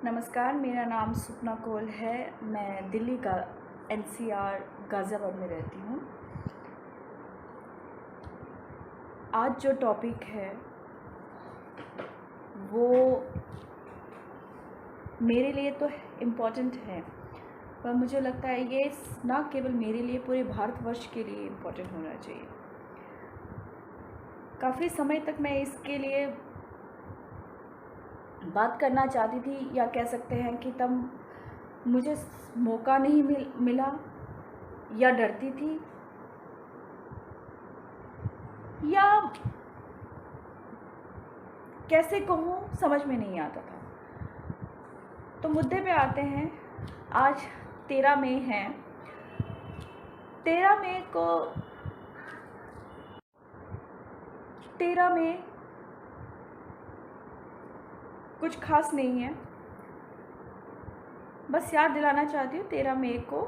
नमस्कार, मेरा नाम सुपना कौल है। मैं दिल्ली का एनसीआर गाज़ियाबाद में रहती हूँ। आज जो टॉपिक है वो मेरे लिए तो इम्पॉर्टेंट है, पर मुझे लगता है ये ना केवल मेरे लिए, पूरे भारतवर्ष के लिए इम्पॉर्टेंट होना चाहिए। काफ़ी समय तक मैं इसके लिए बात करना चाहती थी, या कह सकते हैं कि तब मुझे मौका नहीं मिला या डरती थी, या कैसे कहूँ समझ में नहीं आता था। तो मुद्दे पे आते हैं। आज 13 मई है। 13 मई कुछ खास नहीं है। बस याद दिलाना चाहती हूँ, 13 मई को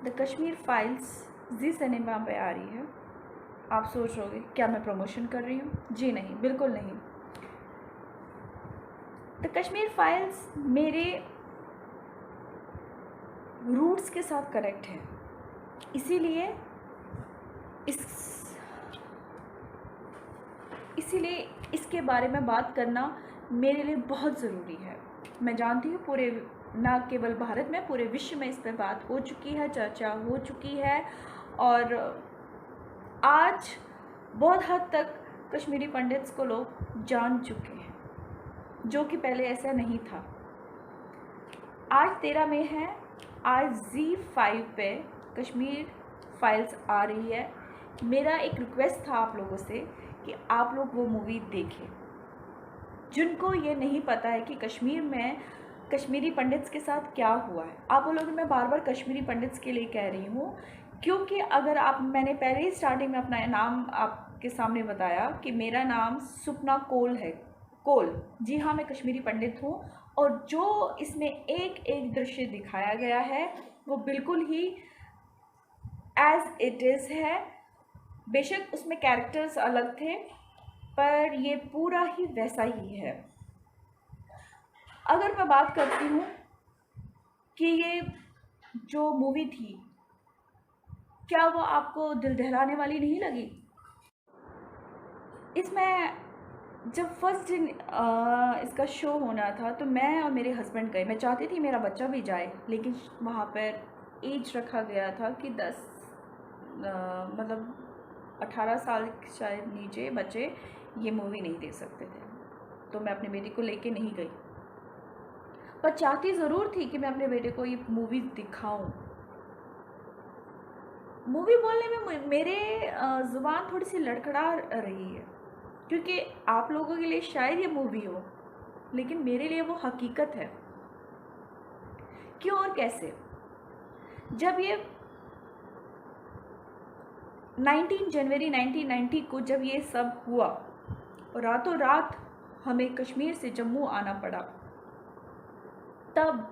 the Kashmir files Zee cinema पे आ रही है। आप सोच रहोगे क्या मैं प्रमोशन कर रही हूँ? जी नहीं, बिल्कुल नहीं। द कश्मीर फाइल्स मेरे रूट्स के साथ कनेक्ट है, इसीलिए इसके बारे में बात करना मेरे लिए बहुत ज़रूरी है। मैं जानती हूँ पूरे, ना केवल भारत में, पूरे विश्व में इस पर बात हो चुकी है, चर्चा हो चुकी है, और आज बहुत हद तक कश्मीरी पंडित्स को लोग जान चुके हैं, जो कि पहले ऐसा नहीं था। आज 13 मई है। आज Z5 पे कश्मीर फाइल्स आ रही है। मेरा एक रिक्वेस्ट था आप लोगों से कि आप लोग वो मूवी देखें। जिनको ये नहीं पता है कि कश्मीर में कश्मीरी पंडित्स के साथ क्या हुआ है, आप बोलोगे मैं बार बार कश्मीरी पंडित्स के लिए कह रही हूँ, क्योंकि अगर मैंने पहले ही स्टार्टिंग में अपना नाम आपके सामने बताया कि मेरा नाम सुपना कौल है। कौल, जी हाँ, मैं कश्मीरी पंडित हूँ। और जो इसमें एक एक दृश्य दिखाया गया है वो बिल्कुल ही एज इट इज़ है। बेशक उसमें कैरेक्टर्स अलग थे, पर ये पूरा ही वैसा ही है। अगर मैं बात करती हूँ कि ये जो मूवी थी, क्या वो आपको दिल दहलाने वाली नहीं लगी? इसमें जब फर्स्ट दिन इसका शो होना था तो मैं और मेरे हस्बैंड गए। मैं चाहती थी मेरा बच्चा भी जाए, लेकिन वहाँ पर एज रखा गया था कि 10 मतलब 18 साल शायद नीचे बच्चे ये मूवी नहीं देख सकते थे। तो मैं अपने बेटे को लेके नहीं गई, पर चाहती ज़रूर थी कि मैं अपने बेटे को ये मूवी दिखाऊं। मूवी बोलने में मेरे ज़ुबान थोड़ी सी लड़खड़ा रही है, क्योंकि आप लोगों के लिए शायद ये मूवी हो, लेकिन मेरे लिए वो हकीकत है। क्यों और कैसे? जब ये 19 जनवरी 1990 को जब ये सब हुआ और रातों रात हमें कश्मीर से जम्मू आना पड़ा, तब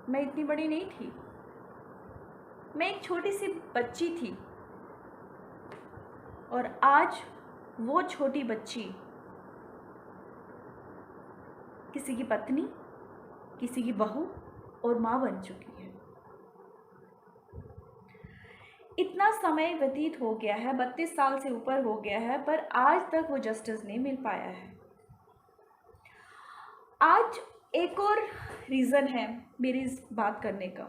मैं इतनी बड़ी नहीं थी। मैं एक छोटी सी बच्ची थी, और आज वो छोटी बच्ची किसी की पत्नी, किसी की बहू और माँ बन चुकी है। इतना समय व्यतीत हो गया है, 32 साल से ऊपर हो गया है, पर आज तक वो जस्टिस नहीं मिल पाया है। आज एक और रीज़न है मेरी इस बात करने का,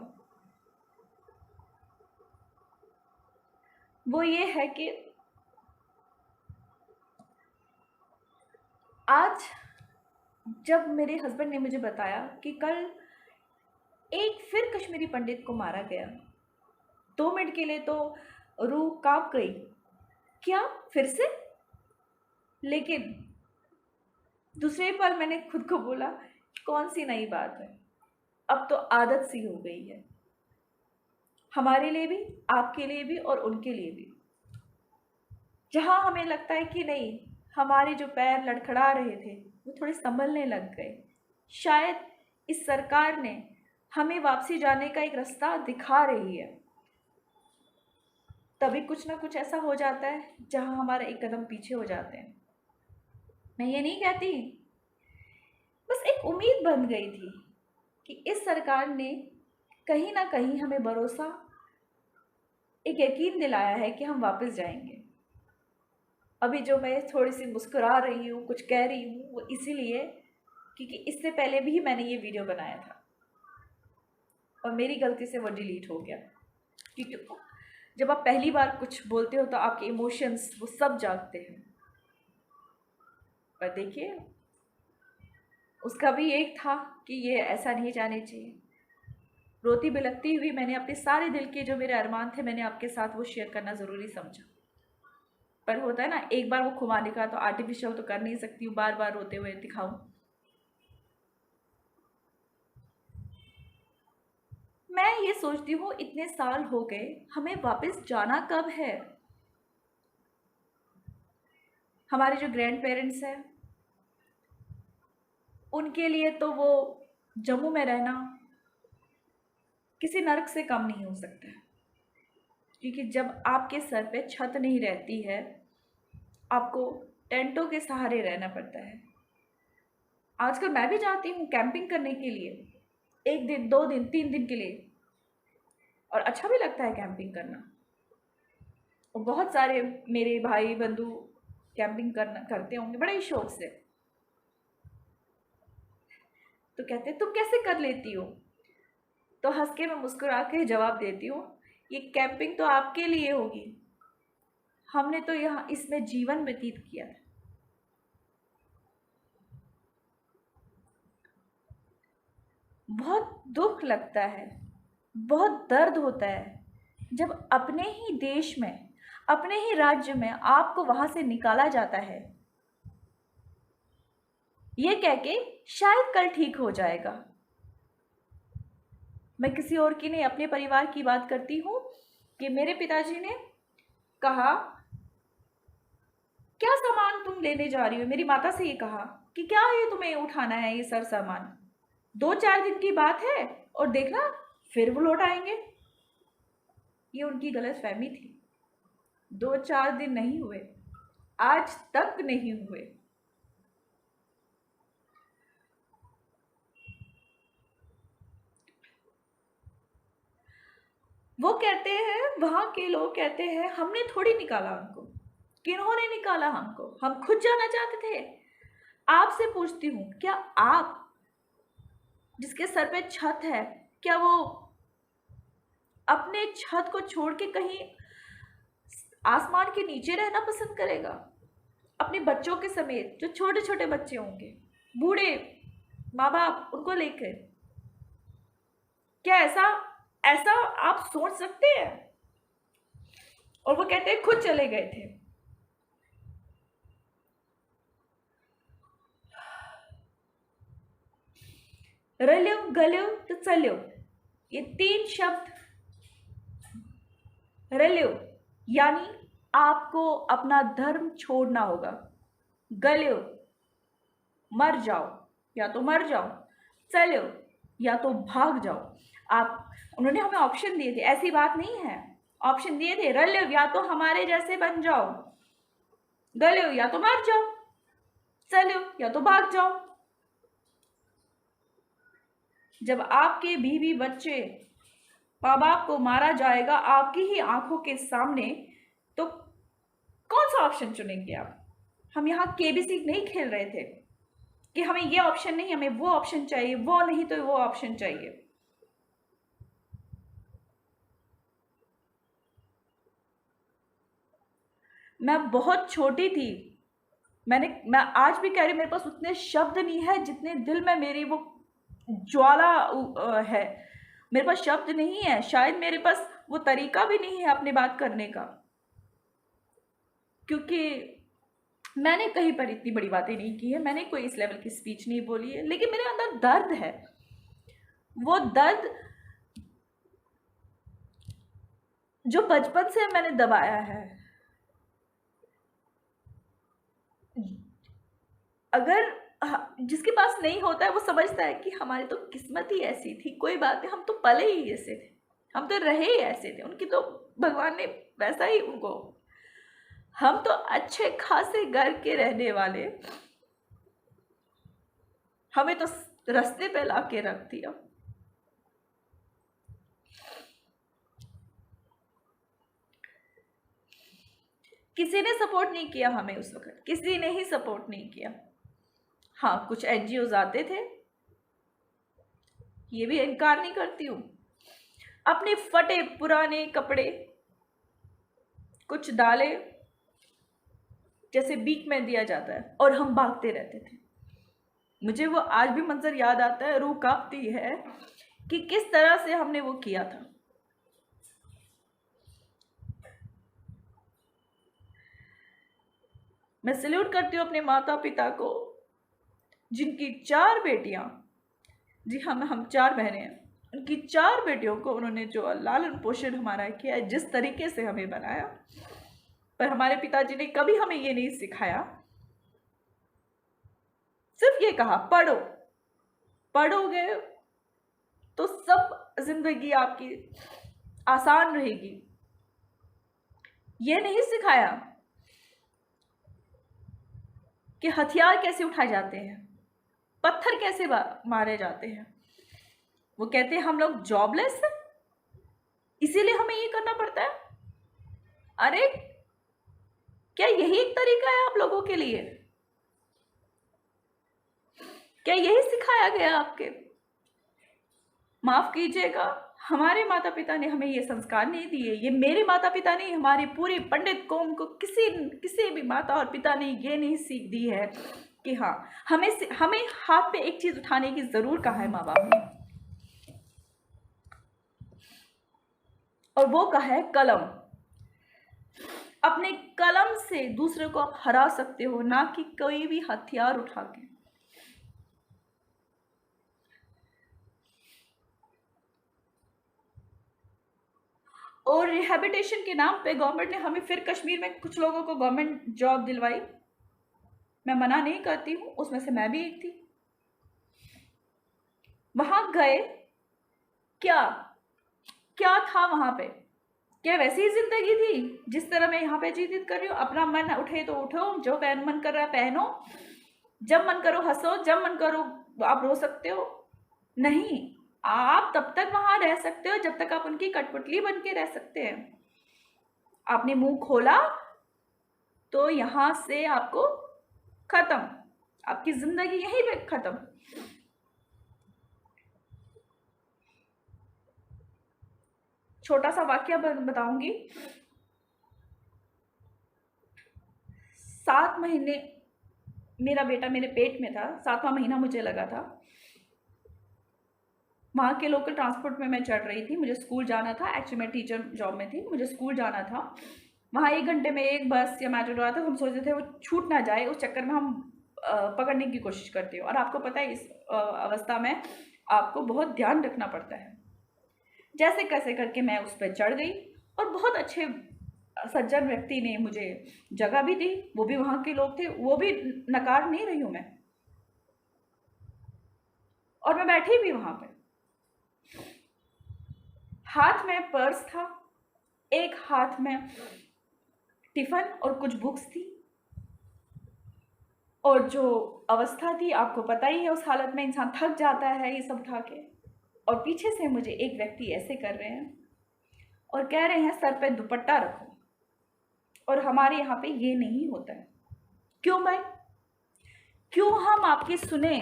वो ये है कि आज जब मेरे हस्बैंड ने मुझे बताया कि कल एक फिर कश्मीरी पंडित को मारा गया, 2 मिनट के लिए तो रूह कांप गई। क्या फिर से? लेकिन दूसरे पल मैंने खुद को बोला, कौन सी नई बात है, अब तो आदत सी हो गई है, हमारे लिए भी, आपके लिए भी और उनके लिए भी। जहाँ हमें लगता है कि नहीं, हमारे जो पैर लड़खड़ा रहे थे वो थोड़े संभलने लग गए, शायद इस सरकार ने हमें वापसी जाने का एक रास्ता दिखा रही है, तभी कुछ ना कुछ ऐसा हो जाता है जहाँ हमारा एक कदम पीछे हो जाते हैं। मैं ये नहीं कहती, बस एक उम्मीद बन गई थी कि इस सरकार ने कहीं ना कहीं हमें भरोसा, एक यकीन दिलाया है कि हम वापस जाएंगे। अभी जो मैं थोड़ी सी मुस्कुरा रही हूँ, कुछ कह रही हूँ, वो इसीलिए क्योंकि इससे पहले भी मैंने ये वीडियो बनाया था और मेरी गलती से वो डिलीट हो गया। क्योंकि जब आप पहली बार कुछ बोलते हो तो आपके इमोशंस वो सब जागते हैं। पर देखिए, उसका भी एक था कि ये ऐसा नहीं जाने चाहिए। रोती बिलखती हुई मैंने अपने सारे दिल के जो मेरे अरमान थे मैंने आपके साथ वो शेयर करना ज़रूरी समझा। पर होता है ना, एक बार वो खुमाने का तो आर्टिफिशियल तो कर नहीं सकती हूँ, बार बार रोते हुए दिखाऊं। मैं ये सोचती हूँ इतने साल हो गए, हमें वापस जाना कब है? हमारे जो ग्रैंड पेरेंट्स हैं उनके लिए तो वो जम्मू में रहना किसी नर्क से कम नहीं हो सकता है। क्योंकि जब आपके सर पे छत नहीं रहती है, आपको टेंटों के सहारे रहना पड़ता है। आजकल मैं भी जाती हूँ कैंपिंग करने के लिए, 1 दिन 2 दिन 3 दिन के लिए, और अच्छा भी लगता है कैंपिंग करना। और बहुत सारे मेरे भाई बंधु कैंपिंग करना करते होंगे बड़े ही शौक से। तो कहते तुम कैसे कर लेती हो? तो हंस के मैं मुस्कुरा के जवाब देती हूँ, ये कैंपिंग तो आपके लिए होगी, हमने तो यहाँ इसमें जीवन व्यतीत किया है। बहुत दुख लगता है, बहुत दर्द होता है जब अपने ही देश में, अपने ही राज्य में आपको वहां से निकाला जाता है ये कह के शायद कल ठीक हो जाएगा। मैं किसी और की नहीं, अपने परिवार की बात करती हूँ कि मेरे पिताजी ने कहा, क्या सामान तुम लेने जा रही हो? मेरी माता से ये कहा कि क्या ये तुम्हें उठाना है ये सर सामान, 2-4 दिन की बात है और देखना फिर वो लौट आएंगे। ये उनकी गलत फहमी थी। 2-4 दिन नहीं हुए, आज तक नहीं हुए। वो कहते हैं, वहां के लोग कहते हैं हमने थोड़ी निकाला उनको। किन्होंने निकाला हमको? हम खुद जाना चाहते थे। आपसे पूछती हूँ, क्या आप जिसके सर पे छत है, क्या वो अपने छत को छोड़ के कहीं आसमान के नीचे रहना पसंद करेगा? अपने बच्चों के समेत, जो छोटे छोटे बच्चे होंगे, बूढ़े माँ बाप उनको लेकर, क्या ऐसा ऐसा आप सोच सकते हैं? और वो कहते हैं खुद चले गए थे। रल्यो गल्यो तो चल्यो, ये 3 शब्द। रल्यो यानी आपको अपना धर्म छोड़ना होगा। गल्यो मर जाओ, या तो मर जाओ। चलो या तो भाग जाओ। आप, उन्होंने हमें ऑप्शन दिए थे, ऐसी बात नहीं है, ऑप्शन दिए थे। रल्यो या तो हमारे जैसे बन जाओ, गल्यो या तो मर जाओ, चलो या तो भाग जाओ। जब आपके बीवी बच्चे माँ बाप को मारा जाएगा आपकी ही आंखों के सामने, तो कौन सा ऑप्शन चुनेंगे आप? हम यहाँ केबीसी नहीं खेल रहे थे कि हमें ये ऑप्शन नहीं, हमें वो ऑप्शन चाहिए, वो नहीं तो वो ऑप्शन चाहिए। मैं बहुत छोटी थी, मैं आज भी कह रही, मेरे पास उतने शब्द नहीं है जितने दिल में मेरी वो ज्वाला है। मेरे पास शब्द नहीं है, शायद मेरे पास वो तरीका भी नहीं है अपनी बात करने का, क्योंकि मैंने कहीं पर इतनी बड़ी बातें नहीं की है, मैंने कोई इस लेवल की स्पीच नहीं बोली है, लेकिन मेरे अंदर दर्द है। वो दर्द जो बचपन से मैंने दबाया है। अगर जिसके पास नहीं होता है वो समझता है कि हमारी तो किस्मत ही ऐसी थी, कोई बात नहीं, हम तो पले ही ऐसे थे, हम तो रहे ही ऐसे थे, उनकी तो भगवान ने वैसा ही उनको, हम तो अच्छे खासे घर के रहने वाले, हमें तो रास्ते पे ला के रख दिया। किसी ने सपोर्ट नहीं किया हमें उस वक्त, किसी ने ही सपोर्ट नहीं किया। हाँ, कुछ एनजीओज आते थे, ये भी इनकार नहीं करती हूँ। अपने फटे पुराने कपड़े कुछ डाले जैसे बीक में दिया जाता है और हम भागते रहते थे। मुझे वो आज भी मंजर याद आता है, रूह कांपती है कि किस तरह से हमने वो किया था। मैं सल्यूट करती हूँ अपने माता पिता को, जिनकी 4 बेटियां, जी हम 4 बहनें हैं, उनकी 4 बेटियों को उन्होंने जो लालन पोषण हमारा किया है, जिस तरीके से हमें बनाया। पर हमारे पिताजी ने कभी हमें ये नहीं सिखाया, सिर्फ ये कहा पढ़ो, पढ़ोगे तो सब जिंदगी आपकी आसान रहेगी। ये नहीं सिखाया कि हथियार कैसे उठाए जाते हैं, पत्थर कैसे मारे जाते हैं। वो कहते हैं हम लोग जॉबलेस हैं, इसीलिए हमें ये करना पड़ता है। अरे क्या यही एक तरीका है आप लोगों के लिए? क्या यही सिखाया गया आपके? माफ कीजिएगा, हमारे माता पिता ने हमें ये संस्कार नहीं दिए। ये मेरे माता पिता ने, हमारी पूरी पंडित कौम को किसी भी माता और पिता ने ये नहीं सीख दी है कि हाँ हमें हाथ पे एक चीज उठाने की जरूर कहा है माँ बाप ने, और वो कहा है कलम। अपने कलम से दूसरे को आप हरा सकते हो, ना कि कोई भी हथियार उठा के। और रिहैबिलिटेशन के नाम पे गवर्नमेंट ने हमें फिर कश्मीर में कुछ लोगों को गवर्नमेंट जॉब दिलवाई। मैं मना नहीं करती हूँ, उसमें से मैं भी एक थी। वहां गए, क्या क्या था वहां पे? क्या वैसी ही जिंदगी थी जिस तरह मैं यहाँ पे जीत कर रही हूँ? अपना मन उठे तो उठो, जो मन कर रहा है पहनो, जब मन करो हंसो, जब मन करो आप रो सकते हो। नहीं, आप तब तक वहां रह सकते हो जब तक आप उनकी कठपुतली बन के रह सकते हैं। आपने मुंह खोला तो यहां से आपको खत्म, आपकी जिंदगी यहीं पे खत्म। छोटा सा वाक्य बताऊंगी। 7 महीने मेरा बेटा मेरे पेट में था, 7वां महीना मुझे लगा था। वहाँ के लोकल ट्रांसपोर्ट में मैं चढ़ रही थी, मुझे स्कूल जाना था। एक्चुअली मैं टीचर जॉब में थी, मुझे स्कूल जाना था। वहाँ 1 घंटे में एक बस या मेट्रो आता था, हम सोचते थे वो छूट ना जाए, उस चक्कर में हम पकड़ने की कोशिश करते हो। और आपको पता है इस अवस्था में आपको बहुत ध्यान रखना पड़ता है। जैसे कैसे करके मैं उस पर चढ़ गई और बहुत अच्छे सज्जन व्यक्ति ने मुझे जगह भी दी, वो भी वहाँ के लोग थे, वो भी नकार नहीं रही हूँ मैं। और मैं बैठी भी वहाँ पे, हाथ में पर्स था, एक हाथ में टिफिन और कुछ बुक्स थी। और जो अवस्था थी आपको पता ही है, उस हालत में इंसान थक जाता है ये सब उठा के। और पीछे से मुझे एक व्यक्ति ऐसे कर रहे हैं और कह रहे हैं सर पे दुपट्टा रखो। और हमारे यहाँ पे ये नहीं होता है। क्यों भाई? क्यों हम आपकी सुने?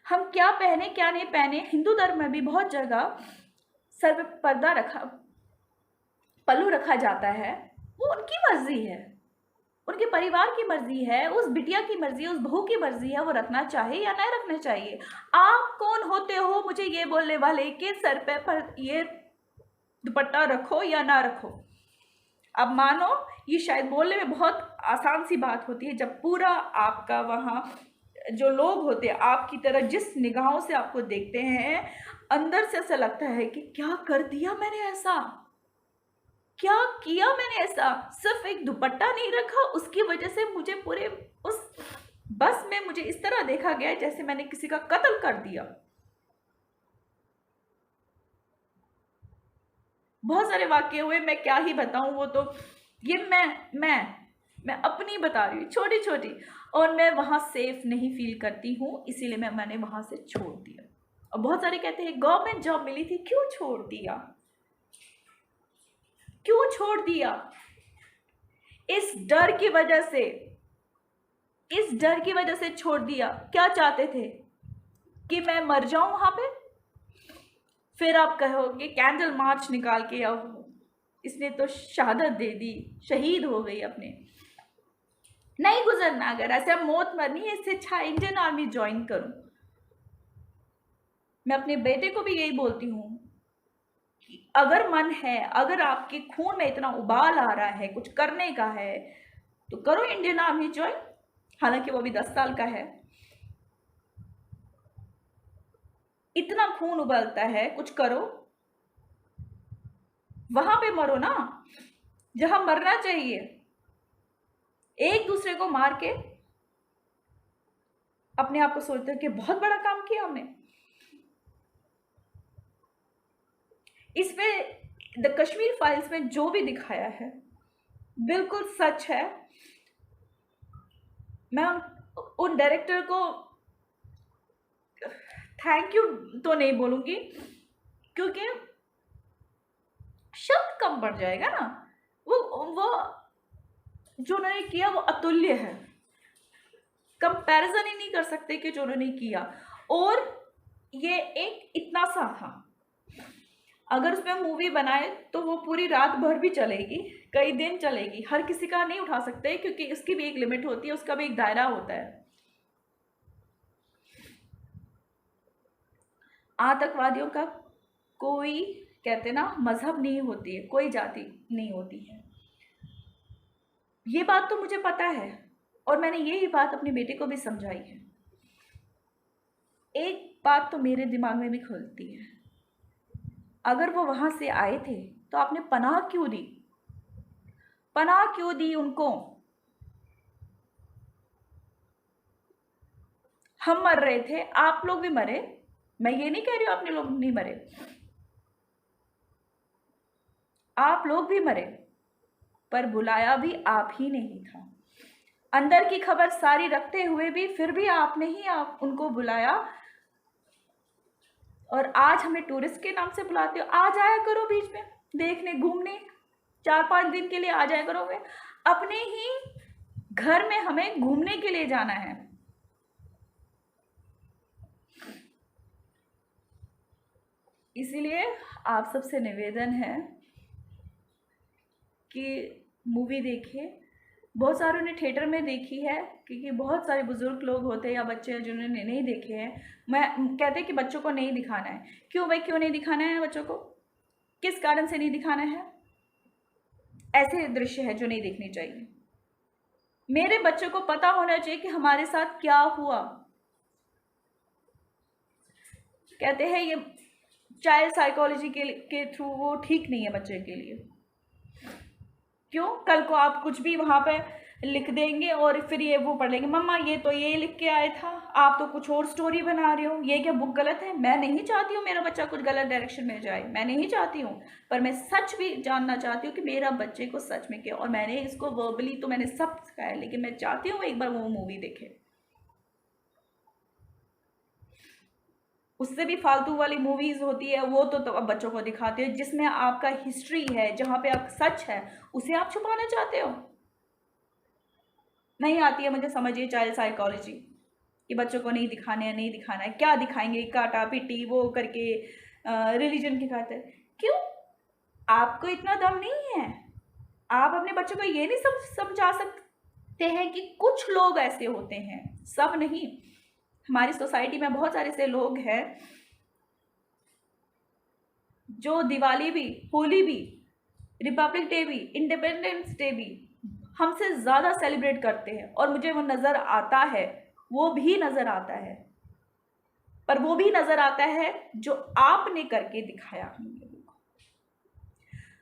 हम क्या पहने क्या नहीं पहने? हिंदू धर्म में भी बहुत जगह सर पे पर्दा रखा, पल्लू रखा जाता है, वो उनकी मर्जी है, उनके परिवार की मर्जी है, उस बिटिया की मर्जी है, उस बहू की मर्जी है, वो रखना चाहे या नहीं रखना चाहिए। आप कौन होते हो मुझे ये बोलने वाले कि सर पे पर ये दुपट्टा रखो या ना रखो? अब मानो ये शायद बोलने में बहुत आसान सी बात होती है, जब पूरा आपका वहाँ जो लोग होते हैं आपकी तरह जिस निगाहों से आपको देखते हैं, अंदर से ऐसा लगता है कि क्या कर दिया मैंने ऐसा, क्या किया मैंने ऐसा। सिर्फ एक दुपट्टा नहीं रखा, उसकी वजह से मुझे पूरे उस बस में मुझे इस तरह देखा गया जैसे मैंने किसी का कत्ल कर दिया। बहुत सारे वाक्य हुए, मैं क्या ही बताऊं। वो तो ये मैं अपनी बता रही हूँ, छोटी छोटी। और मैं वहां सेफ नहीं फील करती हूँ, इसीलिए मैंने वहां से छोड़ दिया। और बहुत सारे कहते हैं गवर्नमेंट जॉब मिली थी, क्यों छोड़ दिया? क्यों छोड़ दिया? इस डर की वजह से, इस डर की वजह से छोड़ दिया। क्या चाहते थे कि मैं मर जाऊं वहां पे? फिर आप कहोगे कैंडल मार्च निकाल के, अब इसने तो शहादत दे दी, शहीद हो गई अपने। नहीं गुजरना, अगर ऐसे मौत मरनी है, इससे अच्छा इंडियन आर्मी ज्वाइन करूं। मैं अपने बेटे को भी यही बोलती हूँ कि अगर मन है, अगर आपके खून में इतना उबाल आ रहा है कुछ करने का है, तो करो इंडियन आर्मी ज्वाइन। हालांकि वो भी 10 साल का है। इतना खून उबलता है, कुछ करो, वहां पे मरो ना जहां मरना चाहिए। एक दूसरे को मार के अपने आप को सोचते हैं कि बहुत बड़ा काम किया हमने। इसमें द कश्मीर फाइल्स में जो भी दिखाया है बिल्कुल सच है। मैं उन डायरेक्टर को थैंक यू तो नहीं बोलूंगी, क्योंकि शब्द कम पड़ जाएगा ना। वो जो उन्होंने किया वो अतुल्य है, कंपैरिजन ही नहीं कर सकते कि जो उन्होंने किया। और ये एक इतना सा था, अगर उसमें मूवी बनाए तो वो पूरी रात भर भी चलेगी, कई दिन चलेगी। हर किसी का नहीं उठा सकते, क्योंकि उसकी भी एक लिमिट होती है, उसका भी एक दायरा होता है। आतंकवादियों का कोई, कहते ना, मजहब नहीं होती है, कोई जाति नहीं होती है। ये बात तो मुझे पता है, और मैंने यही बात अपने बेटे को भी समझाई है। एक बात तो मेरे दिमाग में भी खुलती है, अगर वो वहां से आए थे तो आपने पनाह क्यों दी? पनाह क्यों दी उनको? हम मर रहे थे, आप लोग भी मरे। मैं ये नहीं कह रही हूं अपने लोग नहीं मरे, आप लोग भी मरे, पर बुलाया भी आप ही नहीं था। अंदर की खबर सारी रखते हुए भी फिर भी आपने ही आप उनको बुलाया। और आज हमें टूरिस्ट के नाम से बुलाते हो। आ जाया करो बीच में देखने, घूमने, 4-5 दिन के लिए आ जाया करोगे। अपने ही घर में हमें घूमने के लिए जाना है। इसीलिए आप सबसे निवेदन है कि मूवी देखिए। बहुत सारों ने थिएटर में देखी है, क्योंकि बहुत सारे बुजुर्ग लोग होते हैं या बच्चे हैं जिन्होंने नहीं देखे हैं। मैं कहते हैं कि बच्चों को नहीं दिखाना है। क्यों भाई, क्यों नहीं दिखाना है बच्चों को? किस कारण से नहीं दिखाना है? ऐसे दृश्य है जो नहीं देखने चाहिए। मेरे बच्चों को पता होना चाहिए कि हमारे साथ क्या हुआ। कहते हैं ये चाइल्ड साइकोलॉजी के थ्रू वो ठीक नहीं है बच्चे के लिए। क्यों? कल को आप कुछ भी वहां पे लिख देंगे और फिर ये वो पढ़ लेंगे, मम्मा ये तो ये लिख के आया था, आप तो कुछ और स्टोरी बना रहे हो, ये क्या बुक गलत है? मैं नहीं चाहती हूँ मेरा बच्चा कुछ गलत डायरेक्शन में जाए, मैं नहीं चाहती हूँ। पर मैं सच भी जानना चाहती हूँ कि मेरा बच्चे को सच में क्या। और मैंने इसको वर्बली तो मैंने सब सिखाया, लेकिन मैं चाहती हूँ एक बार वो मूवी देखे। उससे भी फालतू वाली मूवीज होती है वो तो अब बच्चों को दिखाते हो, जिसमें आपका हिस्ट्री है, जहां पे आप सच है, उसे आप छुपाना चाहते हो। नहीं आती है मुझे समझ ये चाइल्ड साइकोलॉजी कि बच्चों को नहीं दिखाने है, नहीं दिखाना है। क्या दिखाएंगे? काटा पिटी वो करके, रिलीजन की खातिर। क्यों? आपको इतना दम नहीं है? आप अपने बच्चों को ये नहीं समझा सकते हैं कि कुछ लोग ऐसे होते हैं, सब नहीं। हमारी सोसाइटी में बहुत सारे ऐसे लोग हैं जो दिवाली भी, होली भी, रिपब्लिक डे भी, इंडिपेंडेंस डे भी हमसे ज़्यादा सेलिब्रेट करते हैं। और मुझे वो नज़र आता है, वो भी नज़र आता है। पर वो भी नज़र आता है जो आपने करके दिखाया हम लोगों को,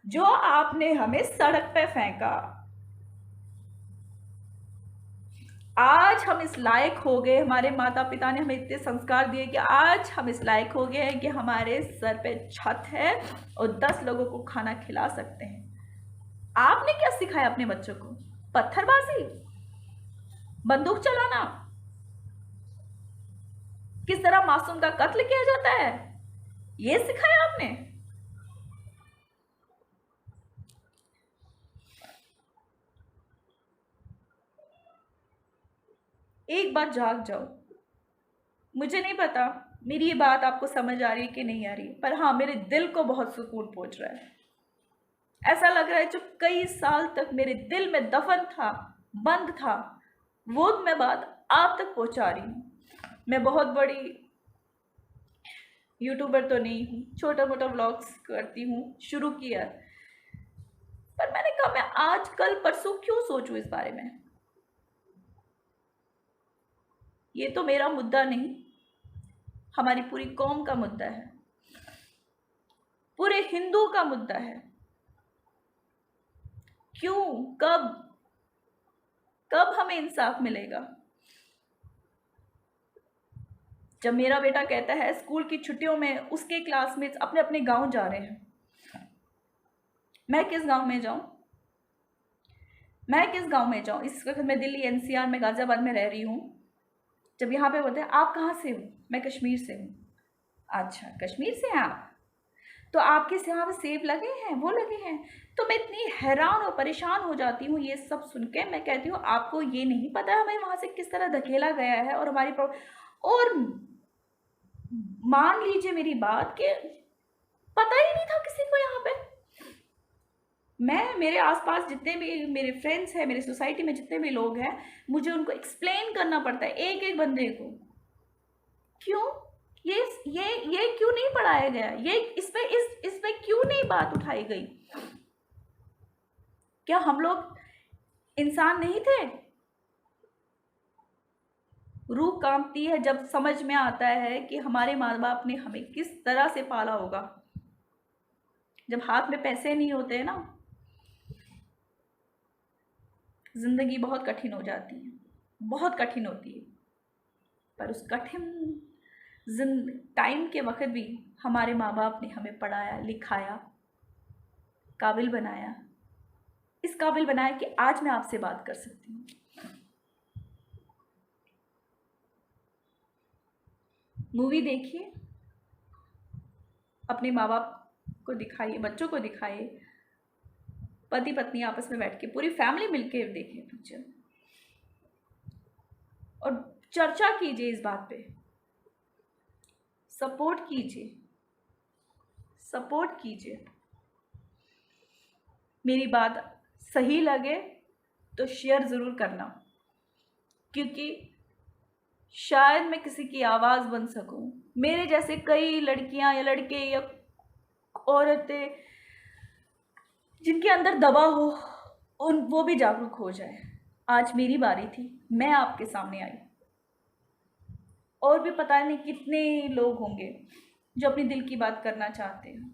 जो आपने हमें सड़क पे फेंका। आज हम इस लायक हो गए, हमारे माता पिता ने हमें इतने संस्कार दिए कि आज हम इस लायक हो गए हैं कि हमारे सर पे छत है और 10 लोगों को खाना खिला सकते हैं। आपने क्या सिखाया अपने बच्चों को? पत्थरबाजी, बंदूक चलाना, किस तरह मासूम का कत्ल किया जाता है, ये सिखाया आपने? एक बार जाग जाओ। मुझे नहीं पता मेरी ये बात आपको समझ आ रही है कि नहीं आ रही, पर हाँ, मेरे दिल को बहुत सुकून पहुंच रहा है। ऐसा लग रहा है जो कई साल तक मेरे दिल में दफन था, बंद था, वो मैं बात आप तक पहुंचा रही हूँ। मैं बहुत बड़ी यूट्यूबर तो नहीं हूँ, छोटा मोटा व्लॉग्स करती हूँ, शुरू किया, पर मैंने कहा मैं आज कल परसों क्यों सोचूं इस बारे में। ये तो मेरा मुद्दा नहीं, हमारी पूरी कौम का मुद्दा है, पूरे हिंदू का मुद्दा है। क्यों, कब कब हमें इंसाफ मिलेगा? जब मेरा बेटा कहता है स्कूल की छुट्टियों में उसके क्लासमेट्स अपने अपने गांव जा रहे हैं, मैं किस गांव में जाऊं? मैं किस गांव में जाऊं? इस वक्त मैं दिल्ली एनसीआर में गाजियाबाद में रह रही हूँ। जब यहाँ पे बोलते हैं आप कहाँ से हो, मैं कश्मीर से हूँ। अच्छा, कश्मीर से हैं आप, तो आपके यहाँ पे सेब लगे हैं, वो लगे हैं। तो मैं इतनी हैरान और परेशान हो जाती हूँ ये सब सुन के। मैं कहती हूँ आपको ये नहीं पता हमें वहाँ से किस तरह धकेला गया है, और हमारी और मान लीजिए मेरी बात कि पता ही नहीं था किसी को यहाँ पे। मैं, मेरे आसपास जितने भी मेरे फ्रेंड्स हैं, मेरे सोसाइटी में जितने भी लोग हैं, मुझे उनको एक्सप्लेन करना पड़ता है एक एक बंदे को। क्यों ये क्यों नहीं पढ़ाया गया, ये इस पे क्यों नहीं बात उठाई गई? क्या हम लोग इंसान नहीं थे? रूह कांपती है जब समझ में आता है कि हमारे माँ बाप ने हमें किस तरह से पाला होगा। जब हाथ में पैसे नहीं होते हैं ना, जिंदगी बहुत कठिन हो जाती है, बहुत कठिन होती है। पर उस कठिन टाइम के वक्त भी हमारे माँ बाप ने हमें पढ़ाया, लिखाया, काबिल बनाया, इस काबिल बनाया कि आज मैं आपसे बात कर सकती हूँ। मूवी देखिए, अपने माँ बाप को दिखाइए, बच्चों को दिखाइए, पति पत्नी आपस में बैठ के पूरी फैमिली मिलके देखिए पिक्चर, और चर्चा कीजिए इस बात पे, सपोर्ट कीजिए, सपोर्ट कीजिए। मेरी बात सही लगे तो शेयर ज़रूर करना, क्योंकि शायद मैं किसी की आवाज़ बन सकूं। मेरे जैसे कई लड़कियां या लड़के या औरतें जिनके अंदर दबा हो, वो भी जागरूक हो जाए। आज मेरी बारी थी, मैं आपके सामने आई। और भी पता नहीं कितने लोग होंगे जो अपने दिल की बात करना चाहते हैं।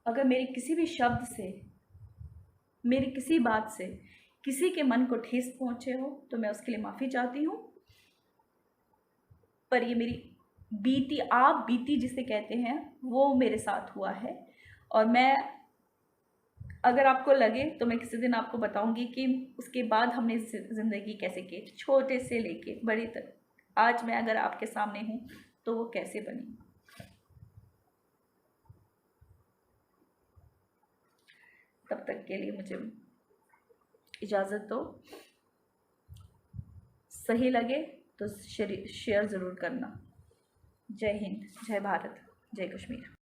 अगर मेरे किसी भी शब्द से, मेरी किसी बात से किसी के मन को ठेस पहुंचे हो तो मैं उसके लिए माफ़ी चाहती हूँ। पर ये मेरी बीती जिसे कहते हैं, वो मेरे साथ हुआ है। और मैं, अगर आपको लगे तो मैं किसी दिन आपको बताऊंगी कि उसके बाद हमने ज़िंदगी कैसे की, छोटे से लेके बड़े तक। आज मैं अगर आपके सामने हूँ तो वो कैसे बनी। तब तक के लिए मुझे इजाज़त दो। सही लगे तो शेयर ज़रूर करना। जय हिंद, जय भारत, जय कश्मीर।